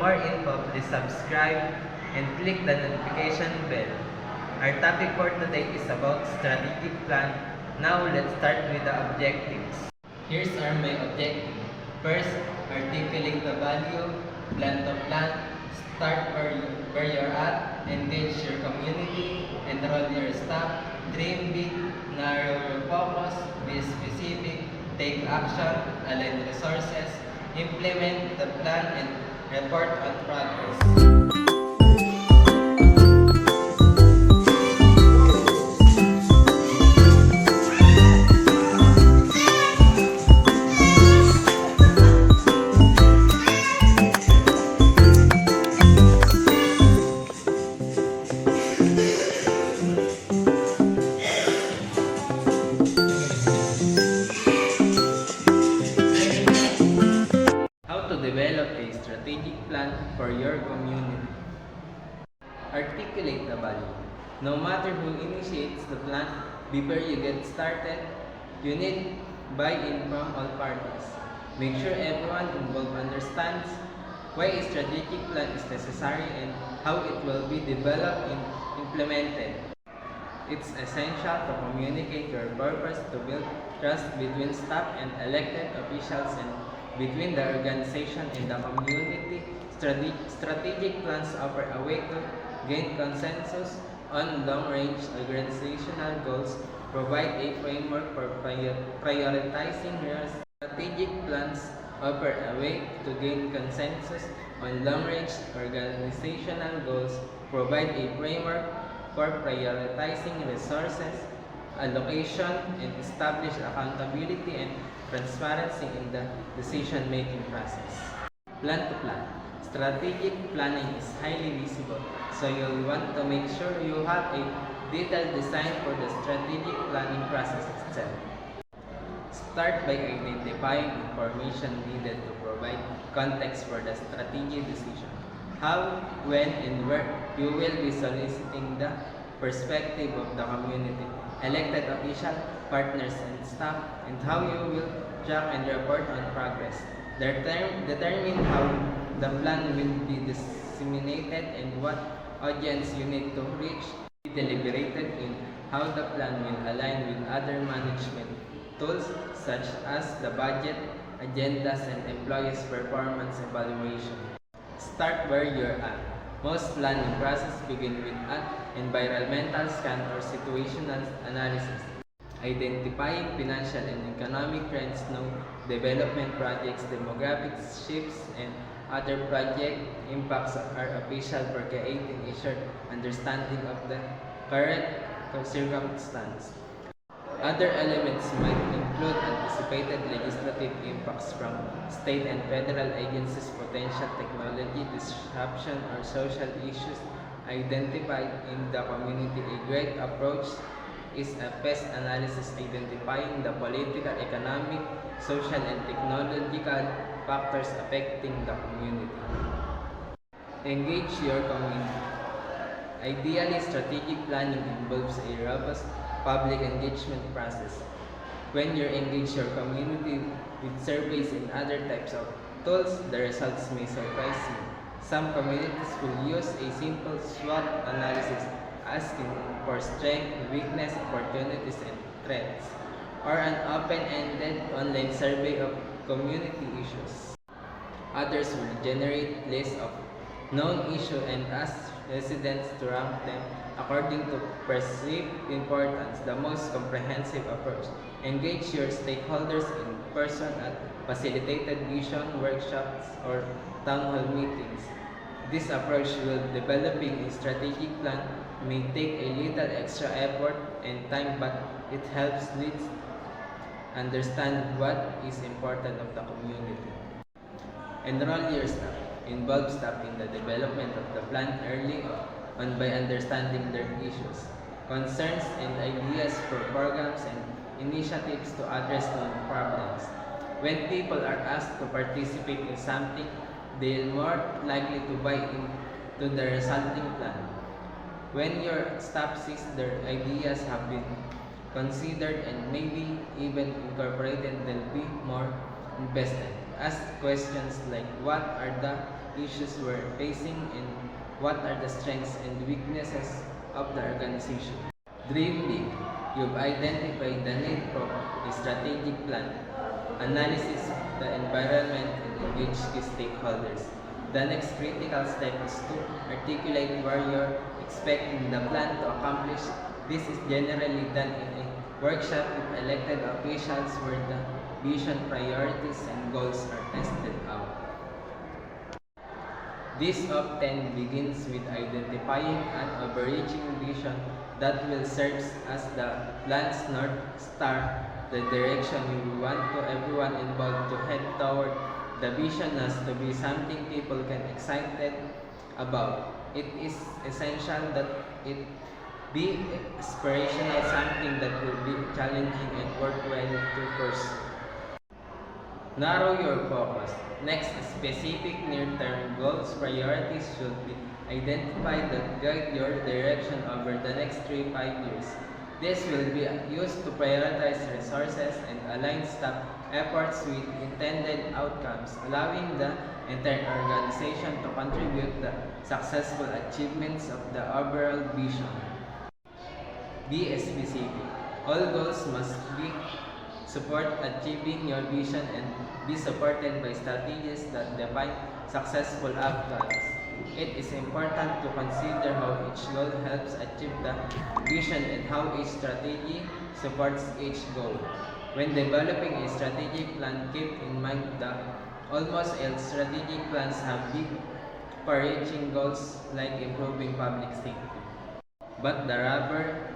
more info, please subscribe and click the notification bell. Our topic for today is about strategic plan. Now let's start with the objectives. Here's our main objective. First, articulate the value, plan to plan, start where you're at, engage your community, enroll your staff, dream big, narrow your focus, be specific, take action, align resources, implement the plan, and report on progress. How to develop a strategic plan for your community. Articulate the value. No matter who initiates the plan, before you get started, you need buy-in from all parties. Make sure everyone involved understands why a strategic plan is necessary and how it will be developed and implemented. It's essential to communicate your purpose to build trust between staff and elected officials and between the organization and the community. Strategic plans offer a way to gain consensus on long-range organizational goals, provide a framework for prioritizing your strategic plans, offer a way to gain consensus on long-range organizational goals, provide a framework for prioritizing resources, allocation, and establish accountability and transparency in the decision-making process. Plan to plan. Strategic planning is highly visible, so you'll want to make sure you have a detailed design for the strategic planning process itself. Start by identifying information needed to provide context for the strategic decision. How, when, and where you will be soliciting the perspective of the community, elected officials, partners, and staff, and how you will track and report on progress. Determine how the plan will be disseminated and what audience you need to reach. Be deliberated in how the plan will align with other management tools such as the budget, agendas, and employees' performance evaluation. Start where you're at. Most planning processes begin with an environmental scan or situational analysis. Identifying financial and economic trends, development projects, demographic shifts, and other project impacts are official for creating a shared understanding of the current circumstance. Other elements might include anticipated legislative impacts from state and federal agencies, potential technology disruption, or social issues identified in the community. A great approach is a pest analysis, identifying the political, economic, social, and technological factors affecting the community. Engage your community. Ideally, strategic planning involves a robust public engagement process. When you engage your community with surveys and other types of tools, the results may surprise you. Some communities will use a simple SWOT analysis, asking for strength, weakness, opportunities, and threats, or an open-ended online survey of community issues. Others will generate lists of known issues and ask residents to rank them according to perceived importance. The most comprehensive approach. Engage your stakeholders in person at facilitated vision workshops or town hall meetings. This approach will developing a strategic plan may take a little extra effort and time, but it helps leads understand what is important of the community. Enroll your staff. Involve staff in the development of the plan early on by understanding their issues, concerns, and ideas for programs and initiatives to address known problems. When people are asked to participate in something, they are more likely to buy into the resulting plan. When your staff sees their ideas have been considered and maybe even incorporated, they'll be more invested. Ask questions like, what are the issues we're facing and what are the strengths and weaknesses of the organization. Dream big. You've identified the need for a strategic plan, analysis the environment, and engage key stakeholders. The next critical step is to articulate where you're expecting the plan to accomplish. This is generally done in a workshop with elected officials where the vision, priorities, and goals are tested out. This often begins with identifying an overreaching vision that will serve as the plan's North Star, the direction we want to everyone involved to head toward. The vision has to be something people can excited about. It is essential that it be inspirational, something that will be challenging and worthwhile to pursue. Narrow your focus. Next, specific near-term goals, priorities should be identified that guide your direction over the next 3-5 years. This will be used to prioritize resources and align staff efforts with intended outcomes, allowing the entire organization to contribute to the successful achievements of the overall vision. Be specific. All goals must be support achieving your vision and be supported by strategies that define successful outcomes. It is important to consider how each goal helps achieve the vision and how each strategy supports each goal. When developing a strategic plan, keep in mind that almost all strategic plans have big, far-reaching goals like improving public safety. But the rubber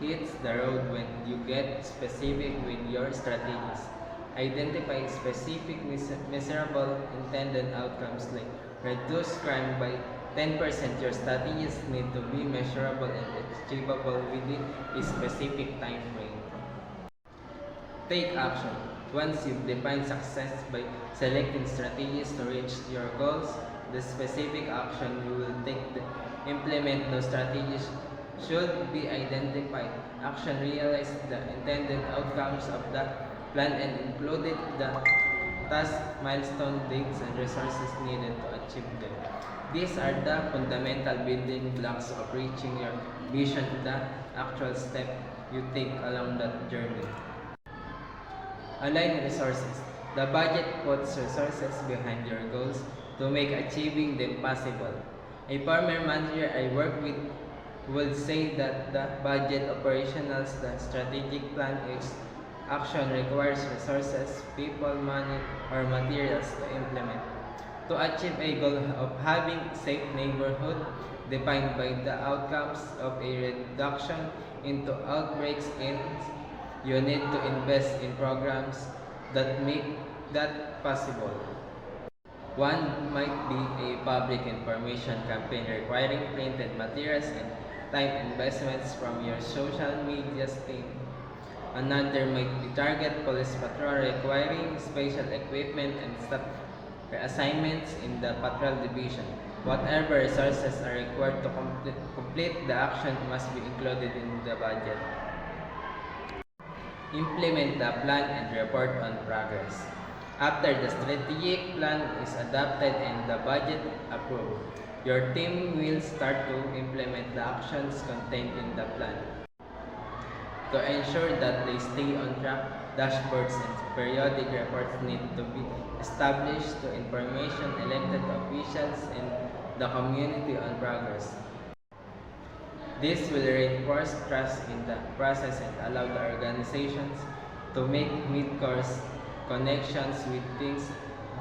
hits the road when you get specific with your strategies. Identify specific measurable intended outcomes like reduce crime by 10%. Your strategies need to be measurable and achievable within a specific time frame. Take action. Once you've defined success by selecting strategies to reach your goals, the specific action you will take to implement those strategies should be identified. Action realized the intended outcomes of the plan and included the task, milestone, dates, and resources needed to achieve them. These are the fundamental building blocks of reaching your vision, the actual step you take along that journey. Align resources. The budget puts resources behind your goals to make achieving them possible. A former manager I work with will say that the budget operationals, the strategic plan, each action requires resources, people, money, or materials to implement. To achieve a goal of having a safe neighborhood defined by the outcomes of a reduction into outbreaks ends, you need to invest in programs that make that possible. One might be a public information campaign requiring printed materials and time investments from your social media team. Another might be target police patrol requiring special equipment and staff assignments in the patrol division. Whatever resources are required to complete the action must be included in the budget. Implement the plan and report on progress. After the strategic plan is adopted and the budget approved, your team will start to implement the actions contained in the plan. To ensure that they stay on track, dashboards and periodic reports need to be established to information elected officials and the community on progress. This will reinforce trust in the process and allow the organizations to make mid-course connections with things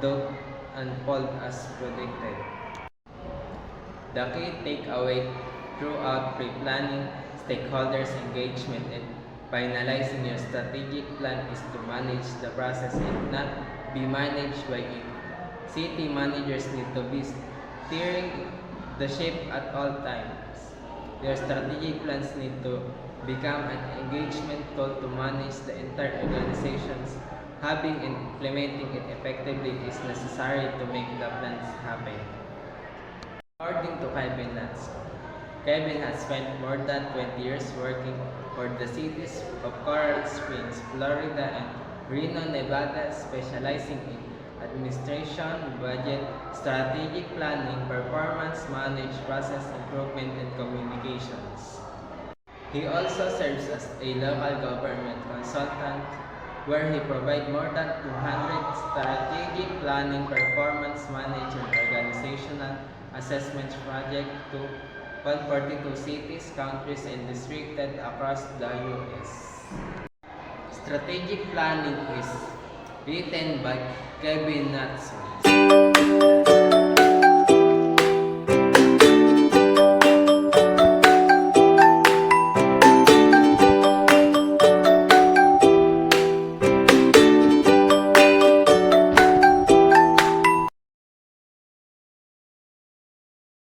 don't unfold as predicted. The key takeaway throughout pre-planning, stakeholders engagement, and finalizing your strategic plan is to manage the process and not be managed by it. City managers need to be steering the ship at all times. Your strategic plans need to become an engagement tool to manage the entire organizations. Having and implementing it effectively is necessary to make the plans happen. According to Kevin has spent more than 20 years working for the cities of Coral Springs, Florida and Reno, Nevada, specializing in administration, budget, strategic planning, performance management, process improvement, and communications. He also serves as a local government consultant where he provides more than 200 strategic planning, performance management, organizational assessments projects to 142 cities, countries, and districts across the U.S. Strategic planning is written by Kevin Natsu.